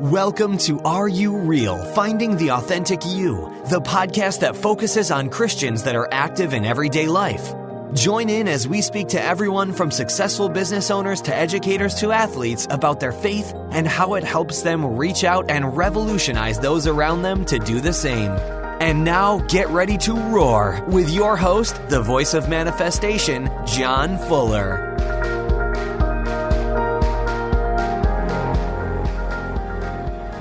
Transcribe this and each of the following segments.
Welcome to Are You Real? Finding the Authentic You, the podcast that focuses on Christians that are active in everyday life. Join in as we speak to everyone from successful business owners to educators to athletes about their faith and how it helps them reach out and revolutionize those around them to do the same. And now get ready to roar with your host, the voice of manifestation, John Fuller.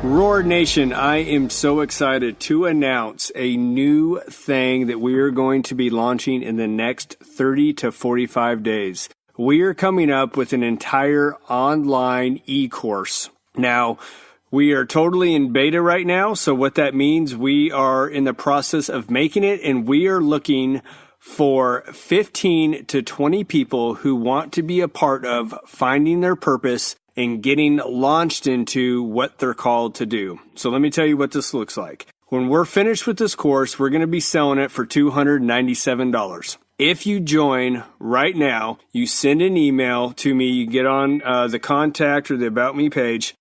Roar Nation, I am so excited to announce a new thing that we are going to be launching in the next 30 to 45 days. We are coming up with an entire online e-course. Now, we are totally in beta right now, so what that means, we are in the process of making it, and we are looking for 15 to 20 people who want to be a part of finding their purpose and getting launched into what they're called to do. So let me tell you what this looks like. When we're finished with this course, we're going to be selling it for $297. If you join right now, you send an email to me, you get on the contact or the About Me page,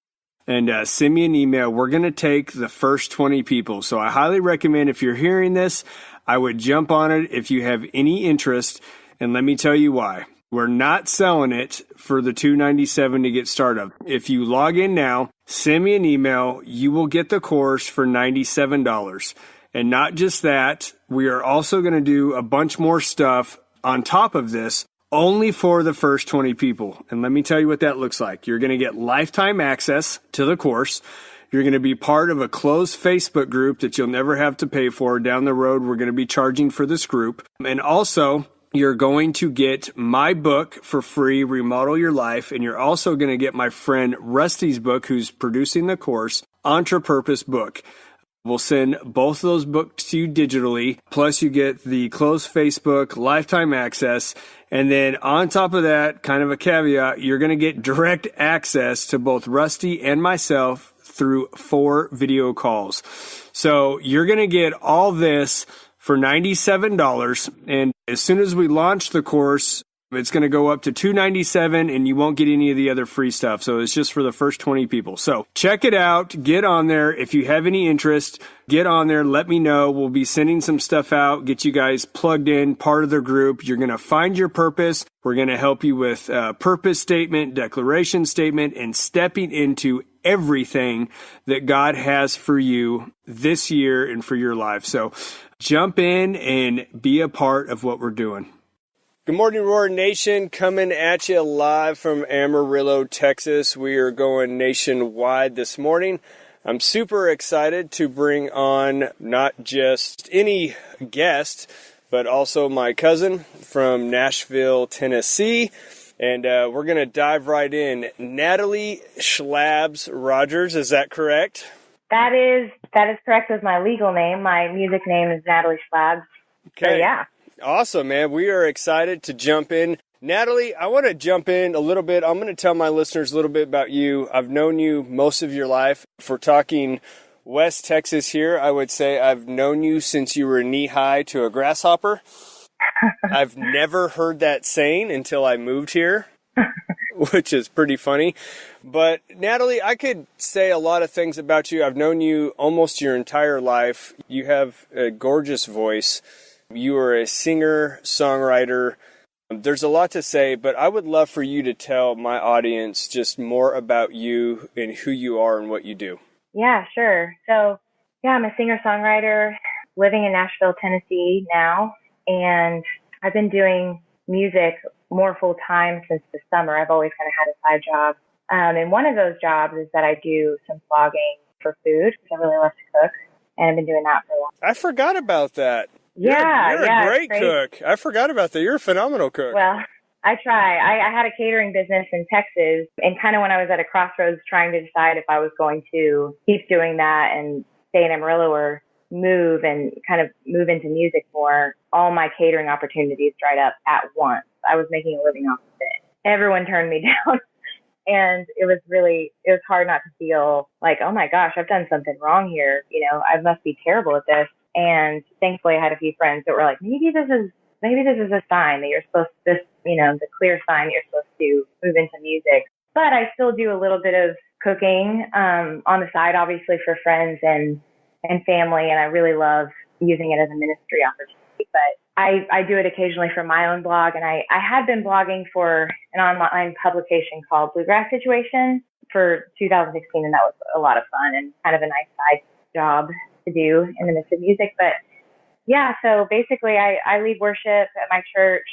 and send me an email. We're going to take the first 20 people. So I highly recommend, if you're hearing this, I would jump on it if you have any interest, and let me tell you why. We're not selling it for the $297 to get started. If you log in now, send me an email, you will get the course for $97. And not just that, we are also going to do a bunch more stuff on top of this, only for the first 20 people. And let me tell you what that looks like. You're going to get lifetime access to the course. You're going to be part of a closed Facebook group that you'll never have to pay for. Down the road, we're going to be charging for this group. And also, you're going to get my book for free, Remodel Your Life, and you're also going to get my friend Rusty's book, who's producing the course, Entre-Purpose Book. We'll send both of those books to you digitally, plus you get the closed Facebook, lifetime access, and then on top of that, kind of a caveat, you're going to get direct access to both Rusty and myself through 4 video calls. So you're going to get all this for $97, and as soon as we launch the course, it's going to go up to $297, and you won't get any of the other free stuff. So it's just for the first 20 people. So check it out. Get on there. If you have any interest, get on there. Let me know. We'll be sending some stuff out, get you guys plugged in, part of the group. You're going to find your purpose. We're going to help you with purpose statement, declaration statement, and stepping into everything that God has for you this year and for your life. So jump in and be a part of what we're doing. Good morning, Roar Nation. Coming at you live from Amarillo, Texas. We are going nationwide this morning. I'm super excited to bring on not just any guest, but also my cousin from Nashville, Tennessee. And we're going to dive right in. Natalie Schlabs Rogers, is that correct? That is correct with my legal name. My music name is Natalie Schlabs. Okay. So, yeah. Awesome, man. We are excited to jump in. Natalie, I want to jump in a little bit. I'm going to tell my listeners a little bit about you. I've known you most of your life. If we're talking West Texas here, I would say I've known you since you were knee-high to a grasshopper. I've never heard that saying until I moved here, which is pretty funny. But Natalie, I could say a lot of things about you. I've known you almost your entire life. You have a gorgeous voice. You are a singer-songwriter. There's a lot to say, but I would love for you to tell my audience just more about you and who you are and what you do. Yeah, sure. So, I'm a singer-songwriter living in Nashville, Tennessee now, and I've been doing music more full-time since the summer. I've always kind of had a side job. And one of those jobs is that I do some vlogging for food, because I really love to cook, and I've been doing that for a while. I forgot about that. Yeah, you're a great cook. I forgot about that. You're a phenomenal cook. Well, I try. I had a catering business in Texas, and kind of when I was at a crossroads trying to decide if I was going to keep doing that and stay in Amarillo or move and kind of move into music more, all my catering opportunities dried up at once. I was making a living off of it. Everyone turned me down. And it was hard not to feel like, oh my gosh, I've done something wrong here. I must be terrible at this. And thankfully I had a few friends that were like, maybe this is a sign that you're supposed to, the clear sign that you're supposed to move into music. But I still do a little bit of cooking on the side, obviously for friends and family, and I really love using it as a ministry opportunity. But I do it occasionally for my own blog, and I had been blogging for an online publication called Bluegrass Situation for 2016, and that was a lot of fun and kind of a nice side job to do in the midst of music. But yeah, so basically I lead worship at my church,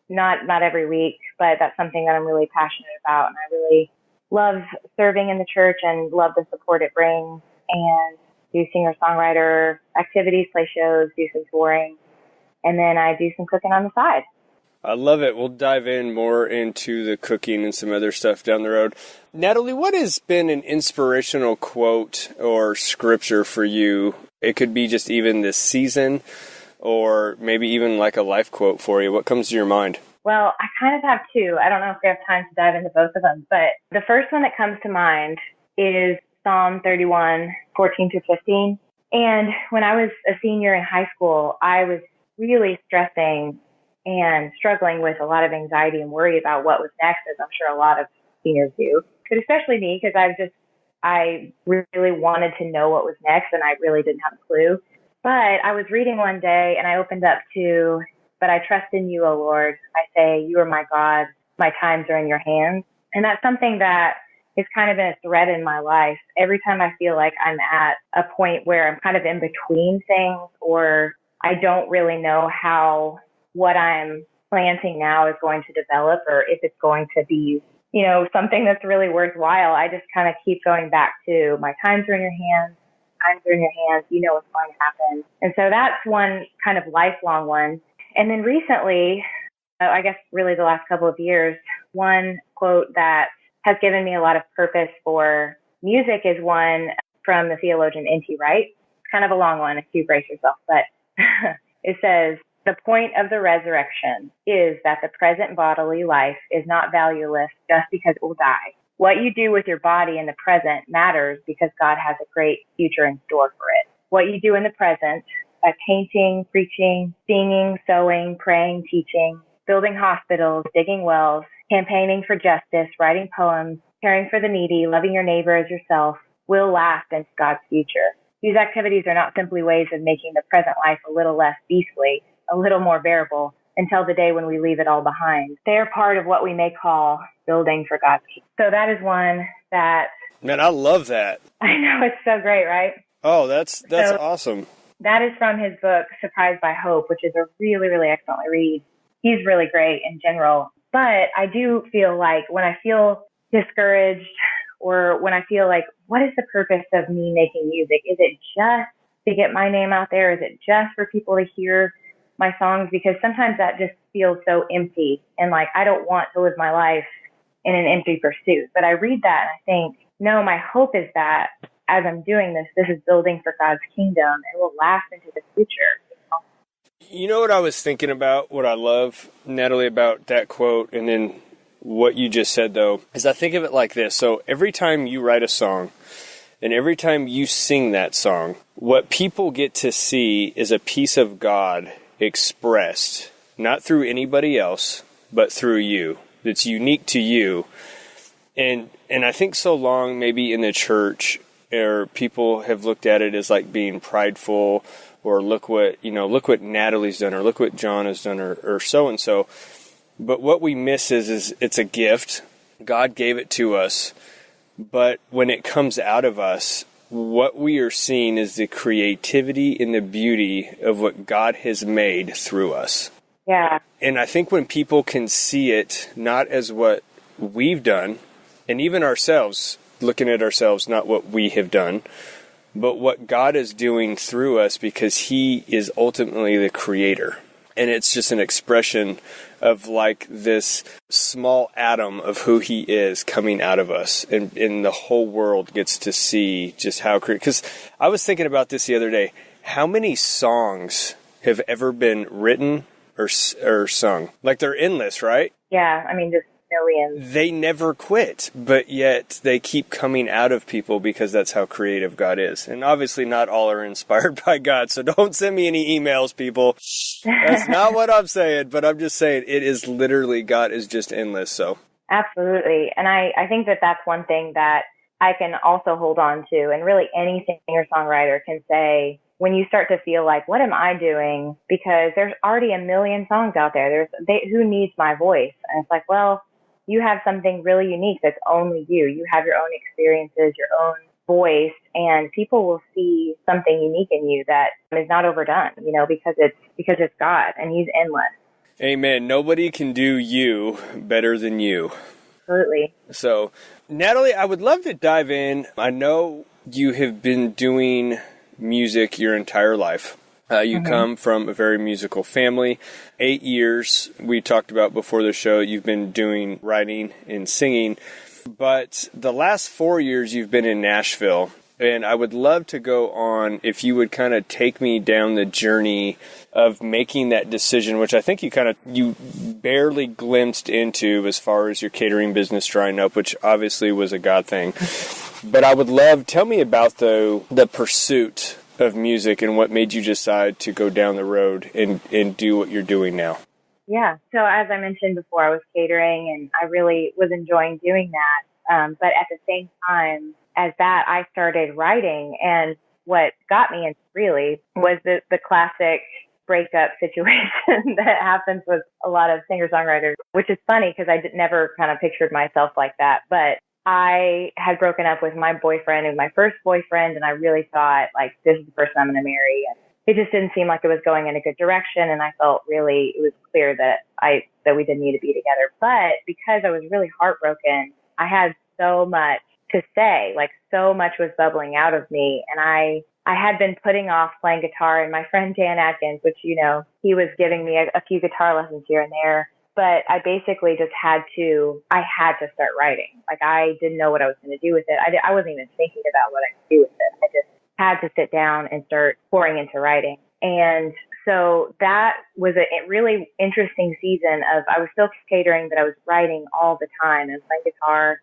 not every week, but that's something that I'm really passionate about, and I really love serving in the church and love the support it brings, and do singer-songwriter activities, play shows, do some touring, and then I do some cooking on the side. I love it. We'll dive in more into the cooking and some other stuff down the road. Natalie, what has been an inspirational quote or scripture for you? It could be just even this season, or maybe even like a life quote for you. What comes to your mind? Well, I kind of have two. I don't know if we have time to dive into both of them, but the first one that comes to mind is Psalm 31, 14 through 15. And when I was a senior in high school, I was really stressing and struggling with a lot of anxiety and worry about what was next, as I'm sure a lot of seniors do, but especially me, because I really wanted to know what was next, and I really didn't have a clue. But I was reading one day, and I opened up to, "But I trust in you, O Lord. I say, you are my God. My times are in your hands." And that's something that is kind of been a thread in my life. Every time I feel like I'm at a point where I'm kind of in between things, or I don't really know how what I'm planting now is going to develop, or if it's going to be, something that's really worthwhile, I just kind of keep going back to, my times are in your hands, times are in your hands, you know what's going to happen. And so that's one kind of lifelong one. And then recently, I guess really the last couple of years, one quote that has given me a lot of purpose for music is one from the theologian NT Wright. It's kind of a long one, if you brace yourself, but it says, "The point of the resurrection is that the present bodily life is not valueless just because it will die. What you do with your body in the present matters because God has a great future in store for it. What you do in the present, by painting, preaching, singing, sewing, praying, teaching, building hospitals, digging wells, campaigning for justice, writing poems, caring for the needy, loving your neighbor as yourself, will last into God's future. These activities are not simply ways of making the present life a little less beastly, a little more bearable, until the day when we leave it all behind. They are part of what we may call building for God's kingdom." So that is one that... Man, I love that. I know, it's so great, right? Oh, that's awesome. That is from his book, Surprised by Hope, which is a really, really excellent read. He's really great in general. But I do feel like when I feel discouraged, or when I feel like, what is the purpose of me making music? Is it just to get my name out there? Is it just for people to hear my songs? Because sometimes that just feels so empty, and like I don't want to live my life in an empty pursuit. But I read that and I think, no, my hope is that as I'm doing this, this is building for God's kingdom and will last into the future. You know what I was thinking about, what I love, Natalie, about that quote, and then what you just said, though, is I think of it like this. So every time you write a song, and every time you sing that song, what people get to see is a piece of God expressed, not through anybody else, but through you. That's unique to you. And I think so long, maybe in the church, or people have looked at it as like being prideful, or look what Natalie's done, or look what John has done, or so-and-so. But what we miss is it's a gift. God gave it to us. But when it comes out of us, what we are seeing is the creativity and the beauty of what God has made through us. Yeah. And I think when people can see it, not as what we've done, and even ourselves, looking at ourselves, not what we have done, but what God is doing through us, because He is ultimately the creator. And it's just an expression of like this small atom of who He is coming out of us. And the whole world gets to see just how creative. Because I was thinking about this the other day. How many songs have ever been written or sung? Like, they're endless, right? Yeah, I mean, just millions. They never quit, but yet they keep coming out of people because that's how creative God is. And obviously not all are inspired by God, so don't send me any emails, people. That's not what I'm saying, but I'm just saying it is literally, God is just endless. So absolutely. And I think that that's one thing that I can also hold on to. And really any singer-songwriter can say, when you start to feel like, what am I doing? Because there's already a million songs out there. Who needs my voice? And it's like, well, you have something really unique that's only you. You have your own experiences, your own voice, and people will see something unique in you that is not overdone, because it's God and He's endless. Amen. Nobody can do you better than you. Absolutely. So, Natalie, I would love to dive in. I know you have been doing music your entire life. You come from a very musical family. 8 years, we talked about before the show, you've been doing writing and singing. But the last 4 years, you've been in Nashville. And I would love to go on, if you would kind of take me down the journey of making that decision, which I think you barely glimpsed into as far as your catering business drying up, which obviously was a God thing. But I would love, tell me about the pursuit of music and what made you decide to go down the road and do what you're doing now. Yeah. So as I mentioned before, I was catering and I really was enjoying doing that. But at the same time as that, I started writing. And what got me into really was the classic breakup situation that happens with a lot of singer-songwriters, which is funny because I never kind of pictured myself like that. But I had broken up with my boyfriend and my first boyfriend, and I really thought, like, this is the person I'm going to marry. And it just didn't seem like it was going in a good direction, and I felt really, it was clear that we didn't need to be together. But because I was really heartbroken, I had so much to say, like so much was bubbling out of me, and I had been putting off playing guitar, and my friend Dan Atkins, which, he was giving me a few guitar lessons here and there. But I basically just had to start writing. Like, I didn't know what I was going to do with it. I wasn't even thinking about what I could do with it. I just had to sit down and start pouring into writing. And so that was a really interesting season I was still catering, but I was writing all the time and playing guitar.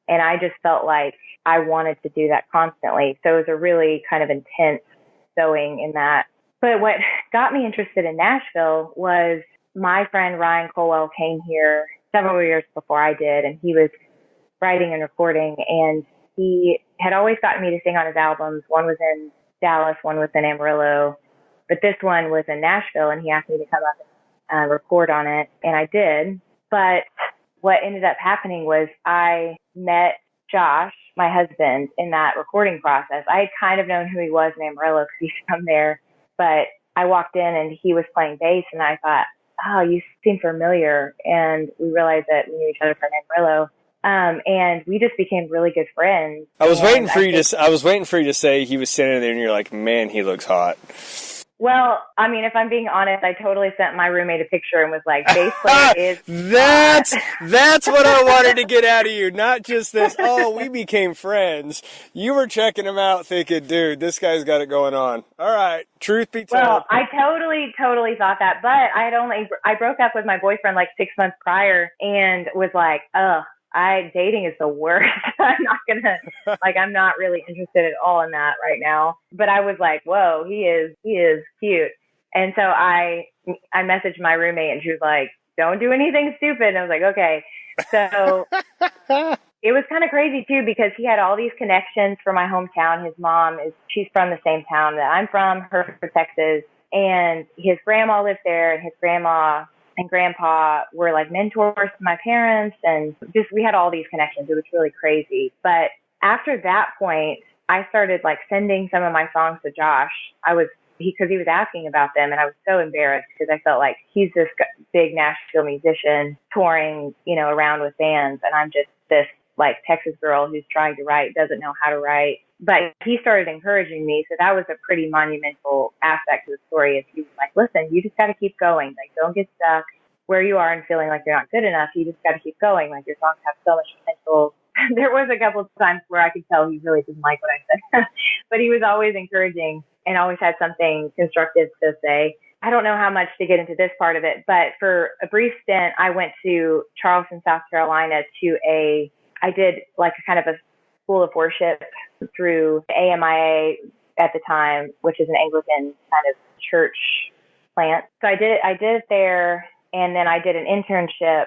And I just felt like I wanted to do that constantly. So it was a really kind of intense sewing in that. But what got me interested in Nashville was my friend Ryan Colwell came here several years before I did, and he was writing and recording, and he had always gotten me to sing on his albums. One was in Dallas, one was in Amarillo, but this one was in Nashville, and he asked me to come up and record on it, and I did. But what ended up happening was I met Josh, my husband, in that recording process. I had kind of known who he was in Amarillo because he's from there, but I walked in and he was playing bass, and I thought, oh, you seem familiar. And we realized that we knew each other from Amarillo. And we just became really good friends. I was waiting for you to say he was standing there and you're like, man, he looks hot. Well, I mean, if I'm being honest, I totally sent my roommate a picture and was like, bass player is That's what I wanted to get out of you. Not just this, oh, we became friends. You were checking him out thinking, dude, this guy's got it going on. All right, truth be told. Well, I totally thought that, but I broke up with my boyfriend like 6 months prior and was like, dating is the worst. I'm not really interested at all in that right now. But I was like, whoa, he is cute. And so I messaged my roommate and she was like, don't do anything stupid. And I was like, okay. So it was kind of crazy too, because he had all these connections from my hometown. His mom she's from the same town that I'm from, her from Texas. And his grandma lived there, and his grandma and grandpa were like mentors to my parents, and just we had all these connections. It was really crazy. But after that point, I started like sending some of my songs to Josh. Because he was asking about them, and I was so embarrassed because I felt like he's this big Nashville musician touring, around with bands, and I'm just this like Texas girl who's trying to write, doesn't know how to write. But he started encouraging me, so that was a pretty monumental aspect of the story. Is he was like, listen, you just got to keep going. Like, don't get stuck where you are and feeling like you're not good enough. You just got to keep going. Like, your songs have so much potential. There was a couple of times where I could tell he really didn't like what I said, but he was always encouraging and always had something constructive to say. I don't know how much to get into this part of it, but for a brief stint, I went to Charleston, South Carolina I did like a kind of a school of worship through the AMIA at the time, which is an Anglican kind of church plant. So I did it there, and then I did an internship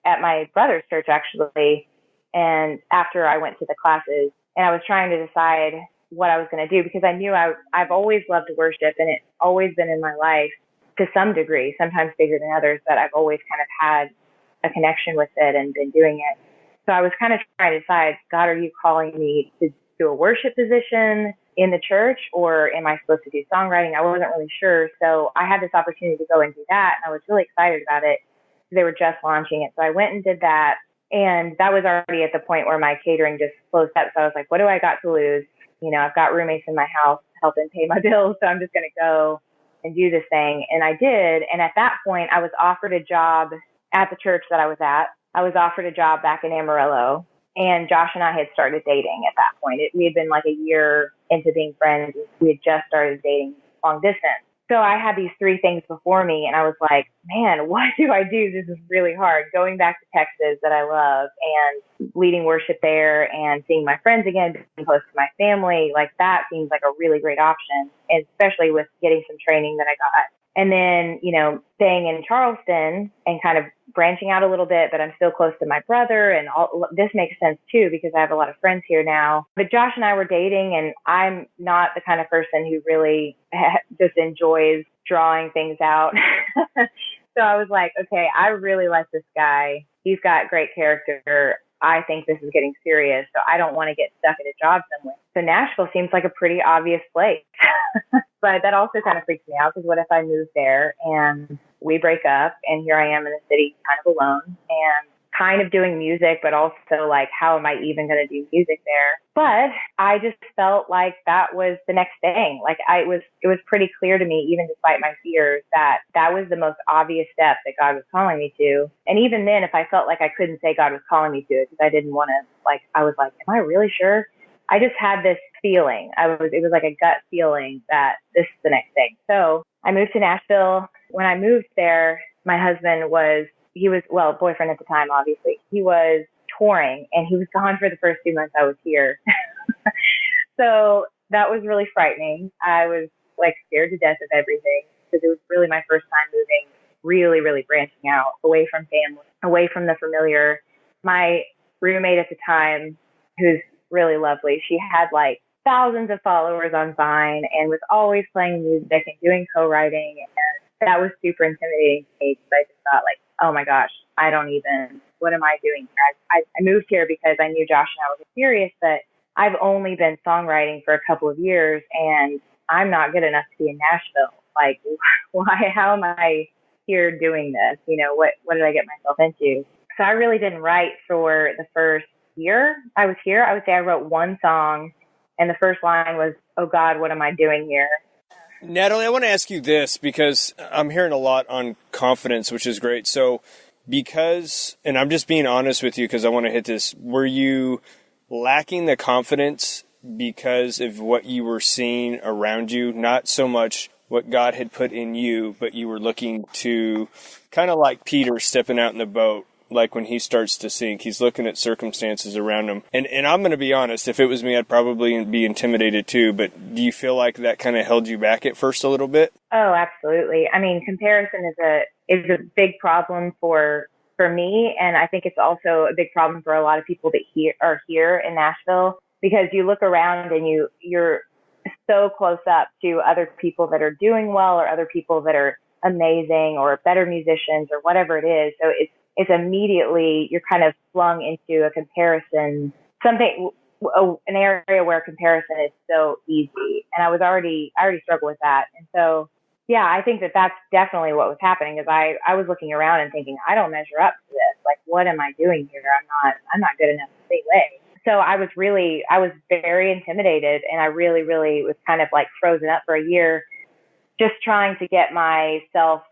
at my brother's church actually, And after I went to the classes, and I was trying to decide what I was going to do, because I knew I've always loved worship, and it's always been in my life to some degree, sometimes bigger than others, but I've always kind of had a connection with it and been doing it. So I was kind of trying to decide, God, are you calling me to do a worship position in the church, or am I supposed to do songwriting? I wasn't really sure. So I had this opportunity to go and do that, and I was really excited about it. They were just launching it. So I went and did that. And that was already at the point where my catering just closed up. So I was like, what do I got to lose? You know, I've got roommates in my house helping pay my bills. So I'm just going to go and do this thing. And I did. And at that point, I was offered a job at the church that I was at. I was offered a job back in Amarillo. And Josh and I had started dating at that point. We had been like a year into being friends. We had just started dating long distance. So I had these three things before me, and I was like, man, what do I do? This is really hard. Going back to Texas that I love, and leading worship there, and seeing my friends again, being close to my family, like that seems like a really great option, and especially with getting some training that I got. And then, you know, staying in Charleston and kind of branching out a little bit, but I'm still close to my brother, and all this makes sense too, because I have a lot of friends here now. But Josh and I were dating, and I'm not the kind of person who really just enjoys drawing things out. So I was like, okay, I really like this guy. He's got great character. I think this is getting serious, so I don't want to get stuck at a job somewhere. So Nashville seems like a pretty obvious place. But that also kind of freaks me out, because what if I move there and we break up, and here I am in the city kind of alone and kind of doing music, but also like, how am I even going to do music there? But I just felt like that was the next thing. Like it was pretty clear to me, even despite my fears, that that was the most obvious step that God was calling me to. And even then, if I felt like I couldn't say God was calling me to it, because I didn't want to, like, I was like, am I really sure? I just had this feeling. It was like a gut feeling that this is the next thing. So I moved to Nashville. When I moved there, my husband boyfriend at the time, obviously, he was touring, and he was gone for the first 2 months I was here. So that was really frightening. I was like scared to death of everything, because it was really my first time moving, really, really branching out away from family, away from the familiar. My roommate at the time, who's really lovely, she had like thousands of followers on Vine and was always playing music and doing co-writing. And that was super intimidating to me, because I just thought like, oh my gosh, what am I doing here? I moved here because I knew Josh and I were serious, but I've only been songwriting for a couple of years, and I'm not good enough to be in Nashville. Like, why, how am I here doing this? You know, what did I get myself into? So I really didn't write for the first year I was here. I would say I wrote one song, and the first line was, oh God, what am I doing here? Natalie, I want to ask you this, because I'm hearing a lot on confidence, which is great. So and I'm just being honest with you because I want to hit this, were you lacking the confidence because of what you were seeing around you? Not so much what God had put in you, but you were looking to, kind of like Peter stepping out in the boat. Like when he starts to sink, he's looking at circumstances around him. And I'm going to be honest, if it was me, I'd probably be intimidated too. But do you feel like that kind of held you back at first a little bit? Oh, absolutely. I mean, comparison is a big problem for me. And I think it's also a big problem for a lot of people that are here in Nashville, because you look around and you're so close up to other people that are doing well, or other people that are amazing, or better musicians, or whatever it is. So it's immediately, you're kind of flung into a comparison, an area where comparison is so easy. And I already struggle with that. And so, yeah, I think that that's definitely what was happening, is I was looking around and thinking, I don't measure up to this. Like, what am I doing here? I'm not good enough to say way. So I was very intimidated, and I really, really was kind of like frozen up for a year, just trying to get myself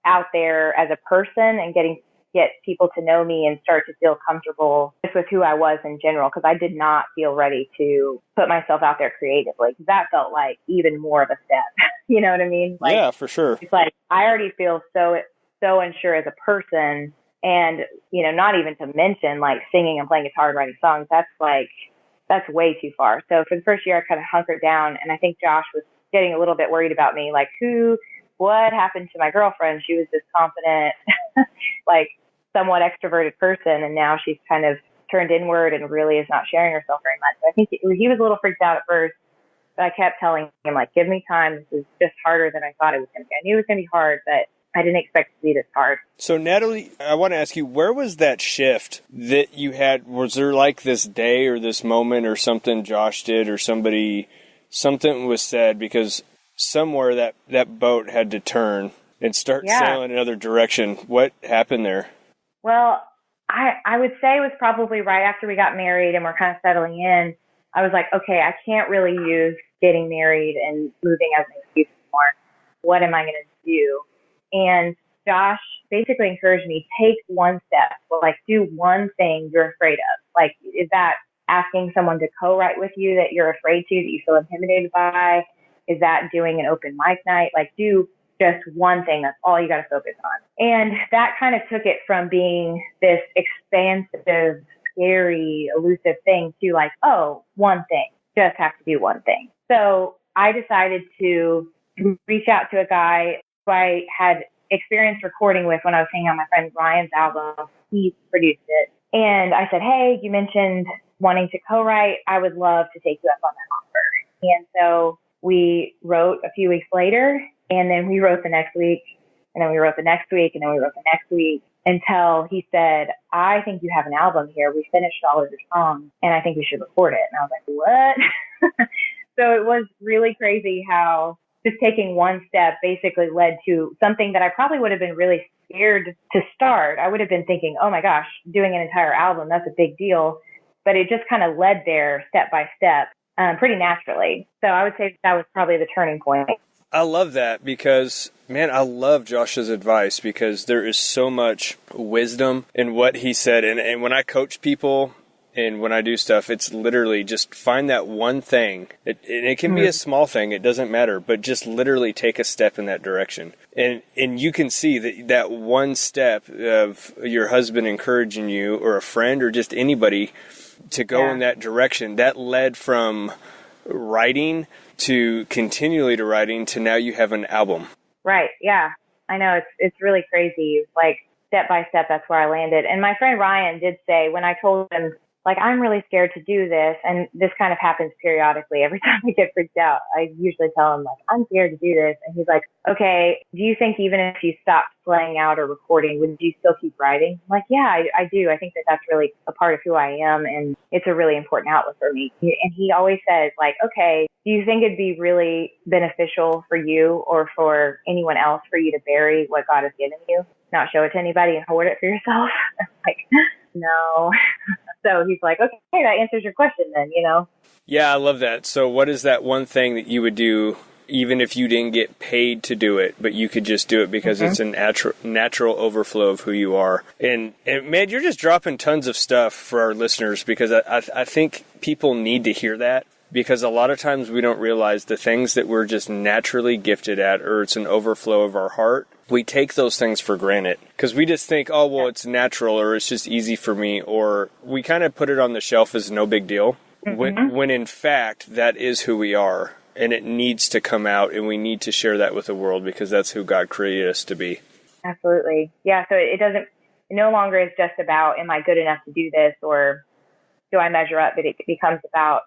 out there as a person and get people to know me and start to feel comfortable just with who I was in general, because I did not feel ready to put myself out there creatively, because that felt like even more of a step. You know what I mean? Like, yeah, for sure. It's like I already feel so unsure as a person, and, you know, not even to mention like singing and playing guitar and writing songs. That's way too far. So for the first year, I kind of hunkered down, and I think Josh was getting a little bit worried about me, like what happened to my girlfriend? She was this confident, like somewhat extroverted person, and now she's kind of turned inward and really is not sharing herself very much. So I think he was a little freaked out at first, but I kept telling him, like, give me time. This is just harder than I thought it was going to be. I knew it was going to be hard, but I didn't expect it to be this hard. So, Natalie, I want to ask you, where was that shift that you had? Was there like this day or this moment or something Josh did or something was said? Because somewhere that boat had to turn and start sailing another direction. What happened there? Well, I would say it was probably right after we got married and we're kind of settling in. I was like, okay, I can't really use getting married and moving as an excuse anymore. What am I going to do? And Josh basically encouraged me, take one step. Well, like, do one thing you're afraid of. Like, is that asking someone to co-write with you that you're afraid to, that you feel intimidated by? Is that doing an open mic night? Like, do just one thing. That's all you got to focus on. And that kind of took it from being this expansive, scary, elusive thing to like, oh, one thing. Just have to do one thing. So I decided to reach out to a guy who I had experience recording with when I was hanging on my friend Ryan's album. He produced it. And I said, hey, you mentioned wanting to co-write. I would love to take you up on that offer. And so we wrote a few weeks later, and then we wrote the next week, and then we wrote the next week, and then we wrote the next week, until he said, I think you have an album here. We finished all of your songs, and I think we should record it. And I was like, what? So it was really crazy how just taking one step basically led to something that I probably would have been really scared to start. I would have been thinking, oh my gosh, doing an entire album, that's a big deal. But it just kind of led there step by step, pretty naturally. So I would say that was probably the turning point. I love that because, man, I love Josh's advice because there is so much wisdom in what he said. And when I coach people and when I do stuff, it's literally just find that one thing. It can be a small thing. It doesn't matter. But just literally take a step in that direction. And you can see that one step of your husband encouraging you or a friend or just anybody to go in that direction. That led from writing to continually to writing to now you have an album. Right. Yeah. I know. It's really crazy. Like step by step, that's where I landed. And my friend Ryan did say when I told him, like, I'm really scared to do this. And this kind of happens periodically. Every time I get freaked out, I usually tell him, like, I'm scared to do this. And he's like, okay, do you think even if you stopped playing out or recording, would you still keep writing? I'm like, yeah, I do. I think that's really a part of who I am. And it's a really important outlet for me. And he always says, like, okay, do you think it'd be really beneficial for you or for anyone else for you to bury what God has given you, not show it to anybody and hoard it for yourself? Like, no. So he's like, okay, that answers your question then, you know? Yeah, I love that. So what is that one thing that you would do even if you didn't get paid to do it, but you could just do it because it's a natural overflow of who you are? And man, you're just dropping tons of stuff for our listeners because I think people need to hear that. Because a lot of times we don't realize the things that we're just naturally gifted at, or it's an overflow of our heart, we take those things for granted. Because we just think, oh, well, it's natural, or it's just easy for me, or we kind of put it on the shelf as no big deal. When in fact, that is who we are, and it needs to come out, and we need to share that with the world because that's who God created us to be. Absolutely. Yeah, so it no longer is just about, am I good enough to do this, or do I measure up, but it becomes about,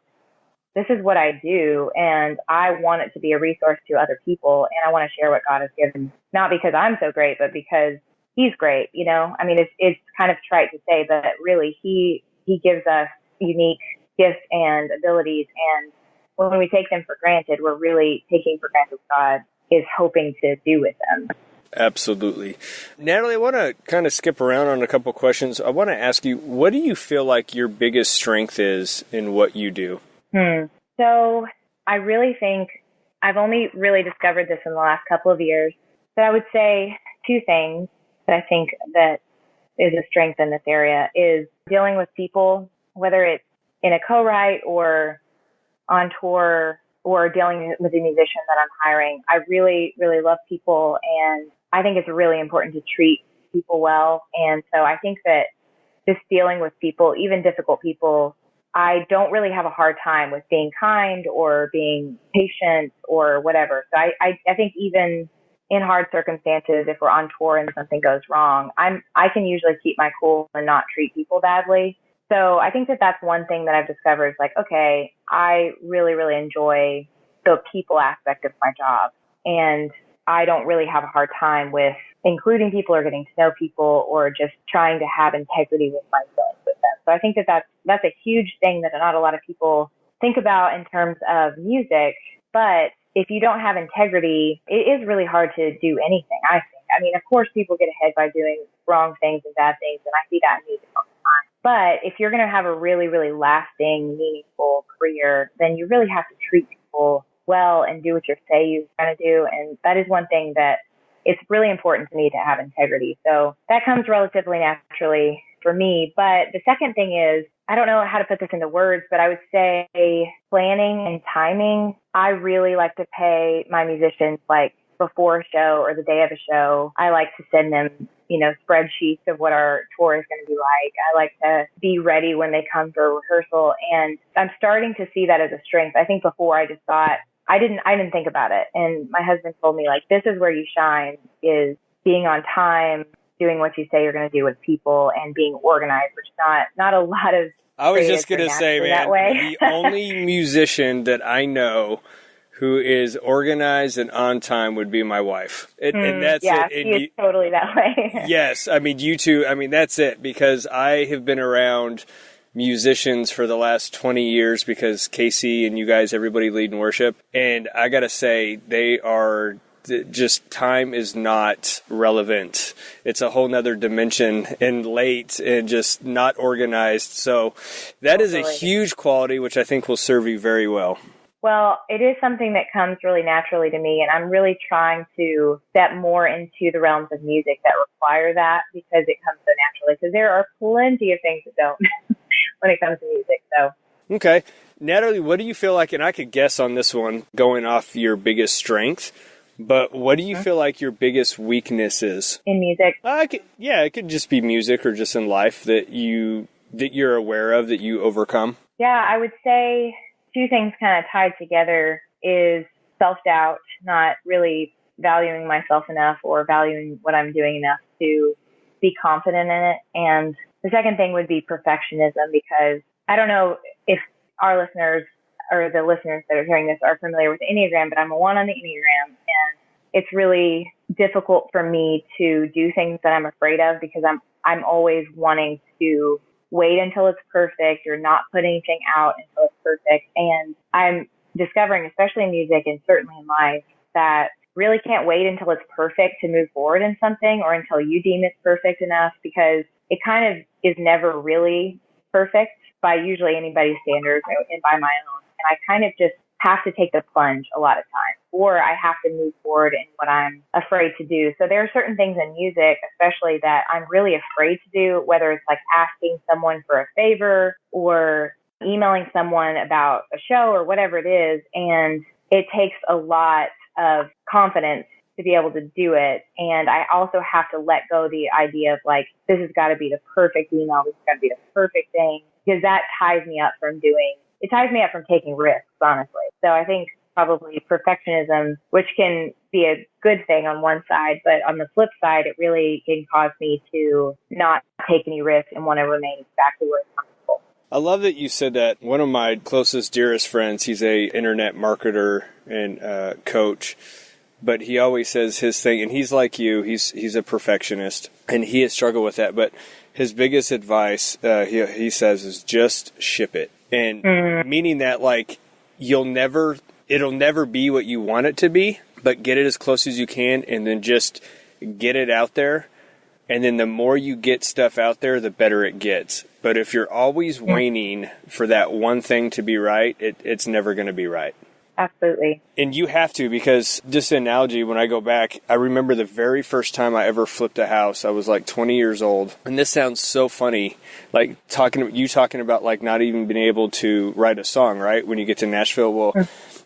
this is what I do, and I want it to be a resource to other people, and I want to share what God has given, not because I'm so great, but because He's great, you know? I mean, it's kind of trite to say, but really, He gives us unique gifts and abilities, and when we take them for granted, we're really taking for granted what God is hoping to do with them. Absolutely. Natalie, I want to kind of skip around on a couple questions. I want to ask you, what do you feel like your biggest strength is in what you do? So I really think I've only really discovered this in the last couple of years. So I would say two things that I think that is a strength in this area is dealing with people, whether it's in a co-write or on tour or dealing with a musician that I'm hiring. I really, really love people, and I think it's really important to treat people well. And so I think that just dealing with people, even difficult people, I don't really have a hard time with being kind or being patient or whatever. So I think even in hard circumstances, if we're on tour and something goes wrong, I can usually keep my cool and not treat people badly. So I think that that's one thing that I've discovered is like, okay, I really, really enjoy the people aspect of my job. And I don't really have a hard time with including people or getting to know people or just trying to have integrity with my feelings with them. So I think that that's a huge thing that not a lot of people think about in terms of music. But if you don't have integrity, it is really hard to do anything, I think. I mean, of course, people get ahead by doing wrong things and bad things, and I see that in music all the time. But if you're going to have a really, really lasting, meaningful career, then you really have to treat people well and do what you say you're going to do. And that is one thing that it's really important to me to have integrity. So that comes relatively naturally for me. But the second thing is, I don't know how to put this into words, but I would say planning and timing. I really like to pay my musicians like before a show or the day of a show. I like to send them, spreadsheets of what our tour is going to be like. I like to be ready when they come for rehearsal. And I'm starting to see that as a strength. I think before I just thought, I didn't think about it. And my husband told me, like, this is where you shine, is being on time, doing what you say you're going to do with people, and being organized, which is not a lot of. I was just going to say, man, the only musician that I know who is organized and on time would be my wife. And that's it. And she is totally that way. Yes. I mean, you two, that's it, because I have been around musicians for the last 20 years because Casey and you guys, everybody lead in worship. And I got to say, they are just, time is not relevant. It's a whole nother dimension and late and just not organized. So that is a huge quality, which I think will serve you very well. Well, it is something that comes really naturally to me, and I'm really trying to step more into the realms of music that require that because it comes so naturally. Because there are plenty of things that don't when it comes to music. So, okay. Natalie, what do you feel like, and I could guess on this one going off your biggest strength, but what do you feel like your biggest weakness is? In music? It could just be music or just in life that you're aware of, that you overcome. Yeah, I would say two things kind of tied together is self-doubt, not really valuing myself enough or valuing what I'm doing enough to be confident in it. And the second thing would be perfectionism, because I don't know if our listeners or the listeners that are hearing this are familiar with the Enneagram, but I'm a 1 on the Enneagram, and it's really difficult for me to do things that I'm afraid of because I'm always wanting to wait until it's perfect or not put anything out until it's perfect. And I'm discovering, especially in music and certainly in life, that really can't wait until it's perfect to move forward in something or until you deem it's perfect enough, because it kind of is never really perfect by usually anybody's standards and by my own. And I kind of just have to take the plunge a lot of times, or I have to move forward in what I'm afraid to do. So there are certain things in music, especially, that I'm really afraid to do, whether it's like asking someone for a favor or emailing someone about a show or whatever it is. And it takes a lot of confidence to be able to do it. And I also have to let go the idea of like, this has got to be the perfect email. This has got to be the perfect thing, because that ties me up from taking risks, honestly. So I think probably perfectionism, which can be a good thing on one side, but on the flip side, it really can cause me to not take any risks and want to remain exactly where it's comfortable. I love that you said that. One of my closest, dearest friends, he's a internet marketer and coach, but he always says his thing, and he's like you, he's a perfectionist, and he has struggled with that, but his biggest advice, he says, is just ship it. And meaning that, like, it'll never be what you want it to be, but get it as close as you can and then just get it out there. And then the more you get stuff out there, the better it gets. But if you're always waiting for that one thing to be right, it's never going to be right. Absolutely. And you have to, because just an analogy, when I go back, I remember the very first time I ever flipped a house. I was like 20 years old. And this sounds so funny, like talking about like not even being able to write a song, right? When you get to Nashville, well,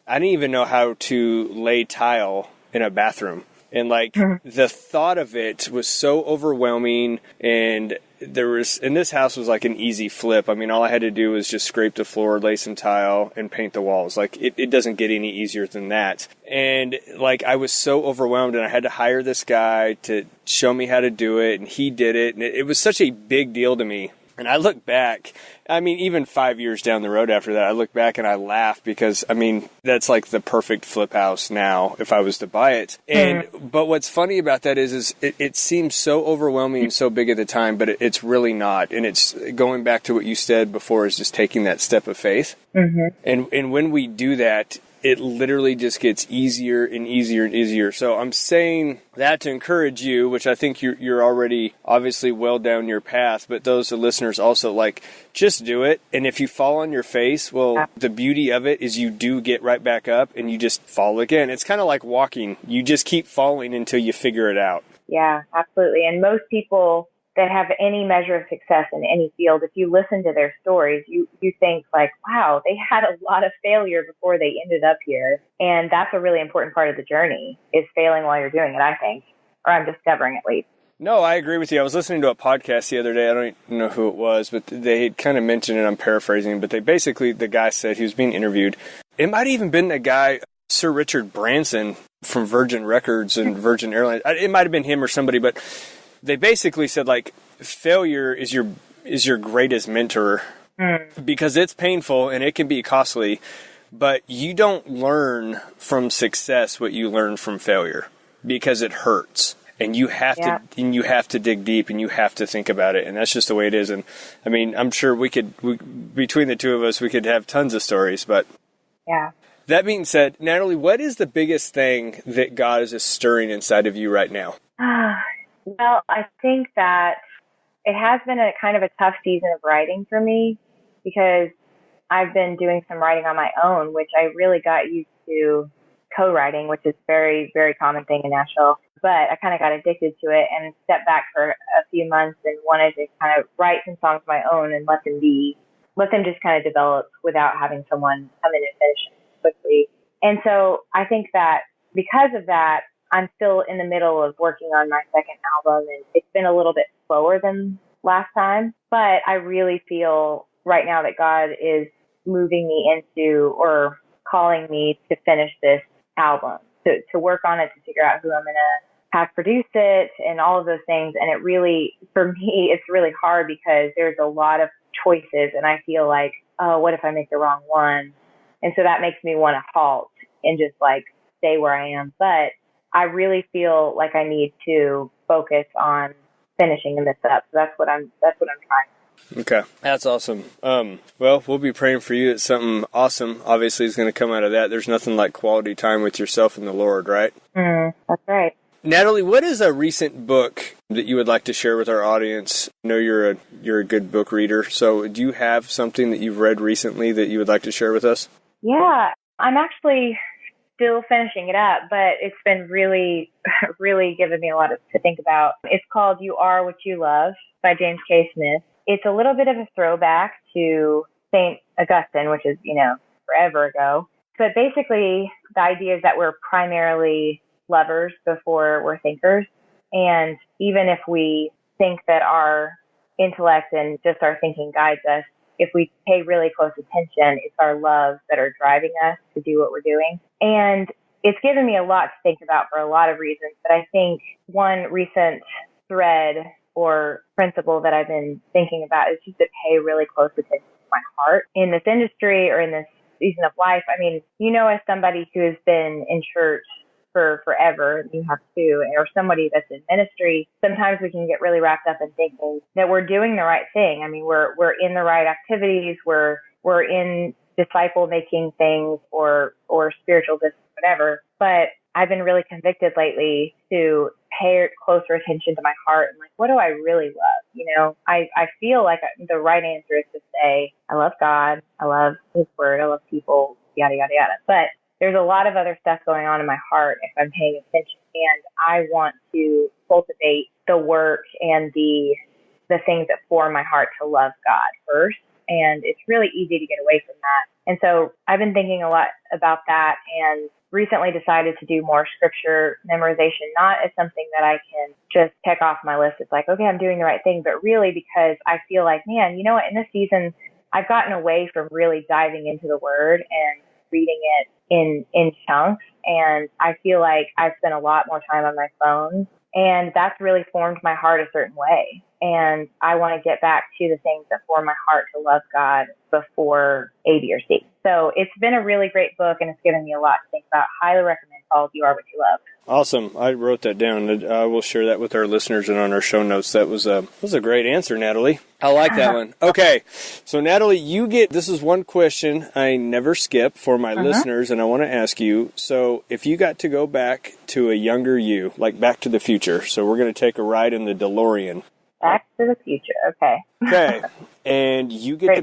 I didn't even know how to lay tile in a bathroom. And like the thought of it was so overwhelming, and this house was like an easy flip. I mean, all I had to do was just scrape the floor, lay some tile, and paint the walls. Like it doesn't get any easier than that. And like I was so overwhelmed, and I had to hire this guy to show me how to do it, and he did it. And it was such a big deal to me. And I look back, I mean, even 5 years down the road after that, I look back and I laugh because, I mean, that's like the perfect flip house now if I was to buy it. But what's funny about that is it seems so overwhelming and so big at the time, but it's really not. And it's going back to what you said before, is just taking that step of faith. And when we do that, it literally just gets easier and easier and easier. So I'm saying that to encourage you, which I think you're already obviously well down your path, but those listeners also, like, just do it. And if you fall on your face, well, the beauty of it is you do get right back up and you just fall again. It's kind of like walking. You just keep falling until you figure it out. Yeah, absolutely. And most people that have any measure of success in any field, if you listen to their stories, you think like, wow, they had a lot of failure before they ended up here. And that's a really important part of the journey, is failing while you're doing it, I think, or I'm discovering at least. No, I agree with you. I was listening to a podcast the other day. I don't know who it was, but they had kind of mentioned it. I'm paraphrasing, but they basically, the guy said, he was being interviewed. It might have even been a guy, Sir Richard Branson from Virgin Records and Virgin Airlines. It might have been him or somebody, but they basically said, like, failure is your greatest mentor because it's painful and it can be costly, but you don't learn from success what you learn from failure because it hurts. And you have to dig deep, and you have to think about it, and that's just the way it is. And I mean, I'm sure between the two of us, we could have tons of stories. But yeah. That being said, Natalie, what is the biggest thing that God is stirring inside of you right now? Well, I think that it has been a kind of a tough season of writing for me, because I've been doing some writing on my own, which I really got used to co-writing, which is very, very common thing in Nashville. But I kind of got addicted to it and stepped back for a few months and wanted to kind of write some songs of my own and let them just kind of develop without having someone come in and finish them quickly. And so I think that because of that, I'm still in the middle of working on my second album, and it's been a little bit slower than last time. But I really feel right now that God is moving me into, or calling me to finish this album, to work on it, to figure out who I'm going to have produce it and all of those things. And it really, for me, it's really hard because there's a lot of choices, and I feel like, oh, what if I make the wrong one? And so that makes me want to halt and just like stay where I am. But I really feel like I need to focus on finishing this up. So that's what I'm trying. Okay, that's awesome. Well, we'll be praying for you that something awesome obviously is going to come out of that. There's nothing like quality time with yourself and the Lord, right? That's right. Natalie, what is a recent book that you would like to share with our audience? I know you're a good book reader, so do you have something that you've read recently that you would like to share with us? Yeah, I'm actually still finishing it up, but it's been really, really given me a lot to think about. It's called You Are What You Love by James K. Smith. It's a little bit of a throwback to St. Augustine, which is, forever ago. But basically, the idea is that we're primarily lovers before we're thinkers. And even if we think that our intellect and just our thinking guides us, if we pay really close attention, it's our loves that are driving us to do what we're doing. And it's given me a lot to think about for a lot of reasons. But I think one recent thread or principle that I've been thinking about is just to pay really close attention to my heart in this industry or in this season of life. I mean, as somebody who has been in church for forever, you have to, or somebody that's in ministry, sometimes we can get really wrapped up in thinking that we're doing the right thing. I mean, we're in the right activities, we're in disciple making things or spiritual discipline, whatever. But I've been really convicted lately to pay closer attention to my heart and like, what do I really love? I feel like the right answer is to say, I love God, I love His Word, I love people, yada, yada, yada. But there's a lot of other stuff going on in my heart if I'm paying attention, and I want to cultivate the work and the things that form my heart to love God first. And it's really easy to get away from that. And so I've been thinking a lot about that, and recently decided to do more scripture memorization, not as something that I can just check off my list. It's like, okay, I'm doing the right thing, but really because I feel like, man, you know what, in this season, I've gotten away from really diving into the Word and reading it in chunks. And I feel like I've spent a lot more time on my phone And that's really formed my heart a certain way. And I want to get back to the things that form my heart to love God before A, B, or C. So it's been a really great book, and it's given me a lot to think about. Highly recommend Called You Are What You Love. Awesome. I wrote that down. I will share that with our listeners and on our show notes. That was a great answer, Natalie. I like that one. Okay. So, Natalie, this is one question I never skip for my listeners, and I want to ask you. So, if you got to go back to a younger you, like Back to the Future, so we're going to take a ride in the DeLorean. Back to the Future. Okay. Okay. And you get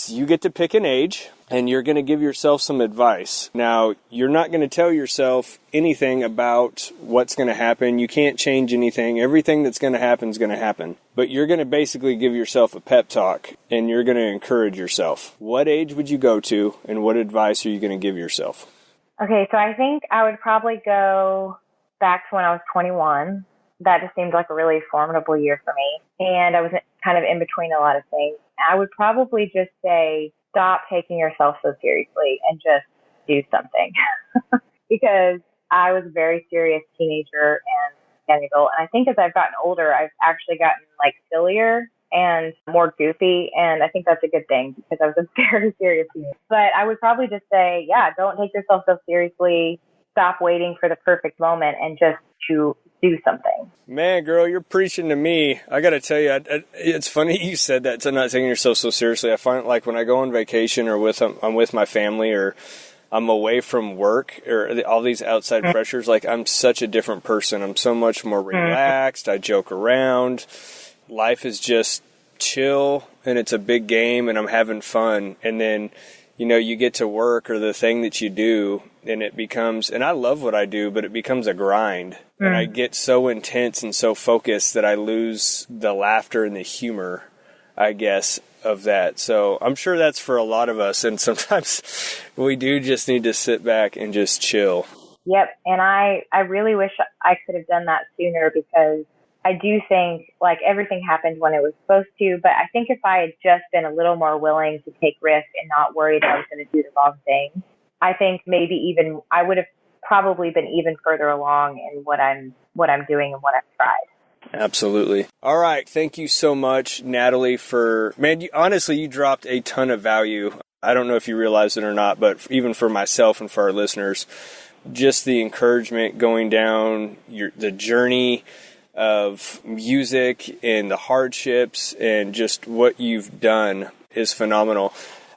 you get to pick an age, and you're going to give yourself some advice. Now, you're not going to tell yourself anything about what's going to happen. You can't change anything. Everything that's going to happen is going to happen. But you're going to basically give yourself a pep talk, and you're going to encourage yourself. What age would you go to, and what advice are you going to give yourself? Okay, so I think I would probably go back to when I was 21. That just seemed like a really formidable year for me. And I was kind of in between a lot of things. I would probably just say, stop taking yourself so seriously and just do something. Because I was a very serious teenager and young adult. And I think as I've gotten older, I've actually gotten like sillier and more goofy. And I think that's a good thing because I was a very serious teenager. But I would probably just say, yeah, don't take yourself so seriously. Stop waiting for the perfect moment and just to do something. Man, girl, you're preaching to me. I got to tell you, it's funny you said that, to not taking yourself so seriously. I find like when I go on vacation or I'm with my family or I'm away from work or all these outside pressures, like I'm such a different person. I'm so much more relaxed. I joke around. Life is just chill and it's a big game and I'm having fun. And then, you get to work or the thing that you do and it becomes, and I love what I do, but it becomes a grind. And I get so intense and so focused that I lose the laughter and the humor, I guess, of that. So I'm sure that's for a lot of us. And sometimes we do just need to sit back and just chill. Yep. And I really wish I could have done that sooner because I do think like everything happened when it was supposed to. But I think if I had just been a little more willing to take risks and not worry that I was going to do the wrong thing, I think maybe even I would have probably been even further along in what I'm doing and what I've tried. Absolutely. All right. Thank you so much, Natalie, honestly, you dropped a ton of value. I don't know if you realize it or not, but even for myself and for our listeners, just the encouragement going down the journey of music and the hardships and just what you've done is phenomenal.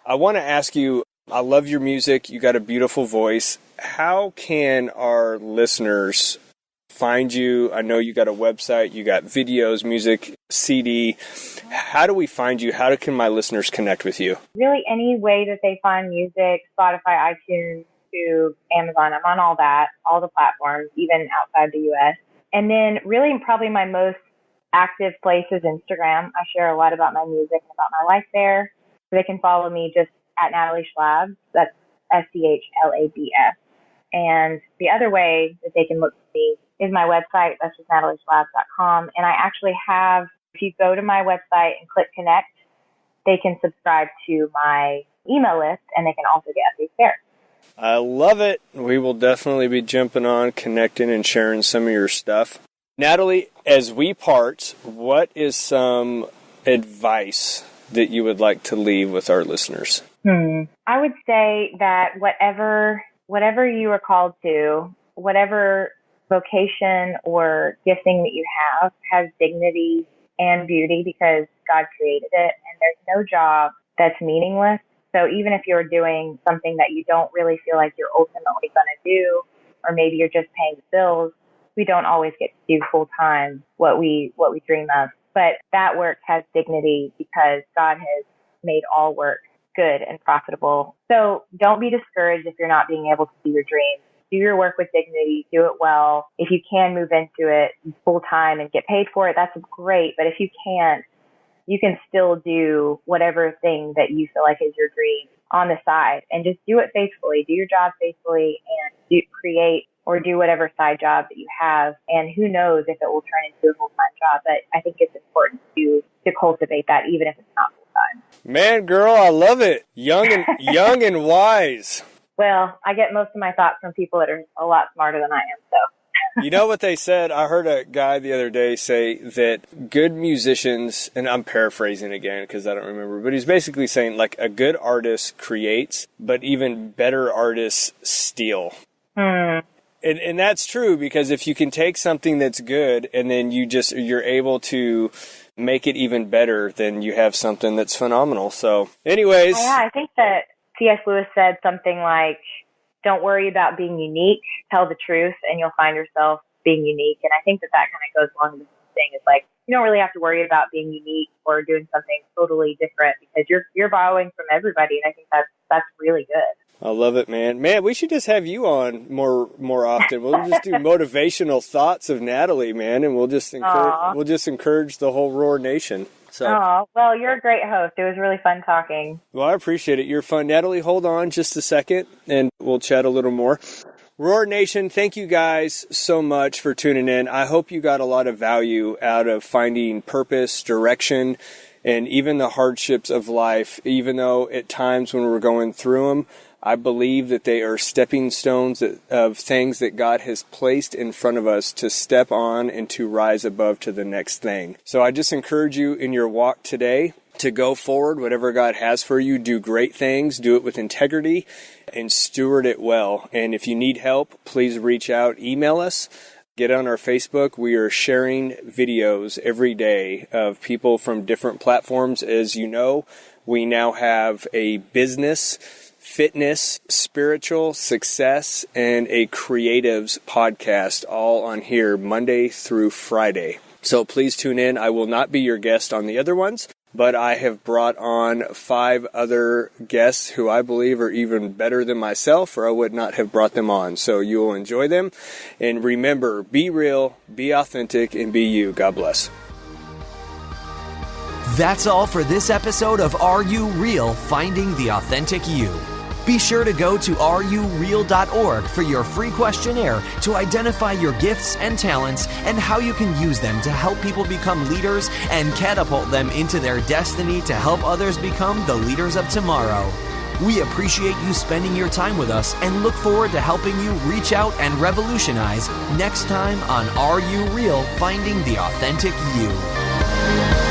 I want to ask you, I love your music. You got a beautiful voice. How can our listeners find you? I know you got a website, you got videos, music, CD. How do we find you? How can my listeners connect with you? Really any way that they find music, Spotify, iTunes, YouTube, Amazon. I'm on all the platforms, even outside the U.S. And then really probably my most active place is Instagram. I share a lot about my music and about my life there. So they can follow me just at Natalie Schlabs. That's SCHLABS. And the other way that they can look for me is my website. That's just NatalieSchlabs.com. And I actually have, if you go to my website and click connect, they can subscribe to my email list and they can also get updates there. I love it. We will definitely be jumping on, connecting, and sharing some of your stuff. Natalie, as we part, what is some advice that you would like to leave with our listeners? I would say that whatever you are called to, whatever vocation or gifting that you have, has dignity and beauty because God created it, and there's no job that's meaningless. So even if you're doing something that you don't really feel like you're ultimately going to do, or maybe you're just paying the bills, we don't always get to do full time what we dream of. But that work has dignity because God has made all work good and profitable. So don't be discouraged if you're not being able to do your dreams. Do your work with dignity, do it well. If you can move into it full time and get paid for it, that's great. But if you can't, you can still do whatever thing that you feel like is your dream on the side and just do it faithfully. Do your job faithfully and create or do whatever side job that you have. And who knows if it will turn into a full-time job. But I think it's important to cultivate that even if it's not full-time. Man, girl, I love it. Young and wise. Well, I get most of my thoughts from people that are a lot smarter than I am, so. You know what they said? I heard a guy the other day say that good musicians, and I'm paraphrasing again because I don't remember, but he's basically saying like a good artist creates, but even better artists steal. And that's true, because if you can take something that's good and then you're able to make it even better, then you have something that's phenomenal. So anyways. Yeah, I think that C.S. Lewis said something like, don't worry about being unique, tell the truth, and you'll find yourself being unique. And I think that kind of goes along with this thing. It's like, you don't really have to worry about being unique or doing something totally different, because you're borrowing from everybody. And I think that's really good. I love it, man. Man, we should just have you on more often. We'll just do motivational thoughts of Natalie, man, and we'll just encourage the whole Roar Nation. So. Oh, well, you're a great host. It was really fun talking. Well, I appreciate it. You're fun. Natalie, hold on just a second, and we'll chat a little more. Roar Nation, thank you guys so much for tuning in. I hope you got a lot of value out of finding purpose, direction, and even the hardships of life, even though at times when we're going through them, I believe that they are stepping stones of things that God has placed in front of us to step on and to rise above to the next thing. So I just encourage you in your walk today to go forward. Whatever God has for you, do great things, do it with integrity, and steward it well. And if you need help, please reach out, email us. Get on our Facebook. We are sharing videos every day of people from different platforms. As you know, we now have a business, fitness, spiritual, success, and a creatives podcast all on here Monday through Friday. So please tune in. I will not be your guest on the other ones, but I have brought on 5 other guests who I believe are even better than myself, or I would not have brought them on. So you will enjoy them. And remember, be real, be authentic, and be you. God bless. That's all for this episode of Are You Real? Finding the Authentic You. Be sure to go to areyoureal.org for your free questionnaire to identify your gifts and talents and how you can use them to help people become leaders and catapult them into their destiny to help others become the leaders of tomorrow. We appreciate you spending your time with us and look forward to helping you reach out and revolutionize next time on Are You Real? Finding the Authentic You.